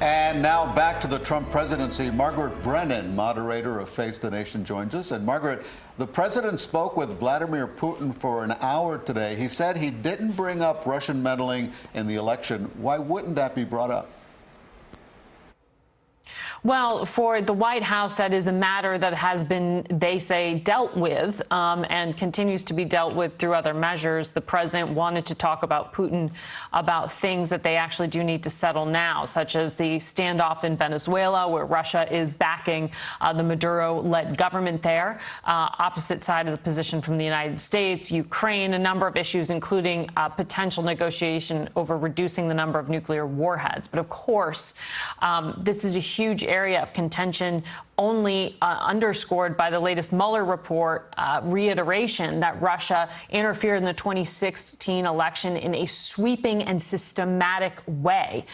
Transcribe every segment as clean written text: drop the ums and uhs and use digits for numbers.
And now back to the Trump presidency. Margaret Brennan, moderator of Face the Nation, joins us. And Margaret, the president spoke with Vladimir Putin for an hour today. He said he didn't bring up Russian meddling in the election. Why wouldn't that be brought up? Well, for the White House, that is a matter that has been, they say, dealt with and continues to be dealt with through other measures. The president wanted to talk about Putin, about things that they actually do need to settle now, such as the standoff in Venezuela, where Russia is backing the Maduro-led government there, opposite side of the position from the United States, Ukraine, a number of issues, including potential negotiation over reducing the number of nuclear warheads. But of course, this is a huge area of contention, only underscored by the latest Mueller report reiteration that Russia interfered in the 2016 election in a sweeping and systematic way.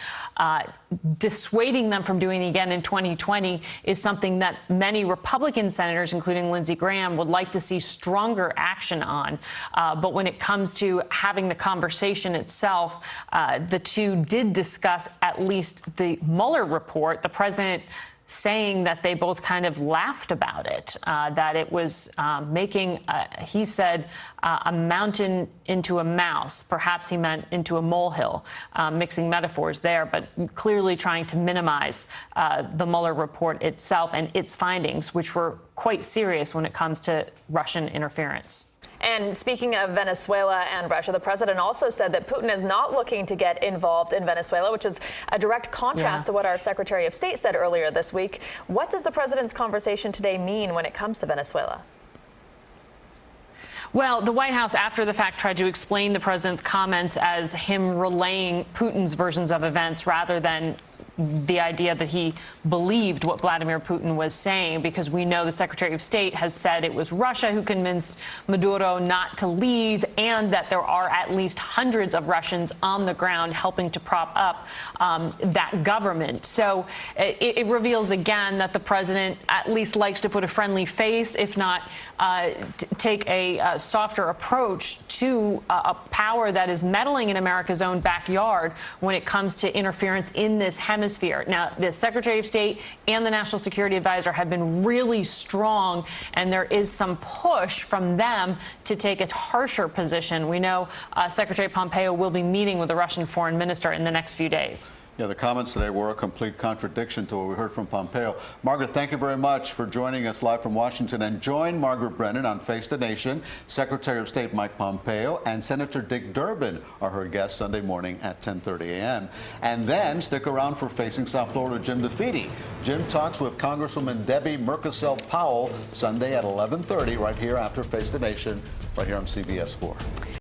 Dissuading them from doing it again in 2020 is something that many Republican senators, including Lindsey Graham, would like to see stronger action on. But when it comes to having the conversation itself, the two did discuss at least the Mueller report. The president saying that they both kind of laughed about it, that it was making, he said, a mountain into a mouse. Perhaps he meant into a molehill, mixing metaphors there, but clearly trying to minimize the Mueller report itself and its findings, which were quite serious when it comes to Russian interference. And speaking of Venezuela and Russia, the president also said that Putin is not looking to get involved in Venezuela, which is a direct contrast to what our Secretary of State said earlier this week. What does the president's conversation today mean when it comes to Venezuela? Well, the White House, after the fact, tried to explain the president's comments as him relaying Putin's versions of events rather than the idea that he believed what Vladimir Putin was saying, because we know the Secretary of State has said it was Russia who convinced Maduro not to leave, and that there are at least hundreds of Russians on the ground helping to prop up that government. So it reveals again that the president at least likes to put a friendly face, if not take a softer approach to a power that is meddling in America's own backyard when it comes to interference in this hemisphere. Now, the Secretary of State and the National Security Advisor have been really strong, and there is some push from them to take a harsher position. We know Secretary Pompeo will be meeting with the Russian foreign minister in the next few days. Yeah, the comments today were a complete contradiction to what we heard from Pompeo. Margaret, thank you very much for joining us live from Washington. And join Margaret Brennan on Face the Nation. Secretary of State Mike Pompeo and Senator Dick Durbin are her guests Sunday morning at 10:30 a.m. And then stick around for Facing South Florida Jim DeFede. Jim talks with Congresswoman Debbie Murkisell-Powell Sunday at 11:30 right here after Face the Nation, right here on CBS 4.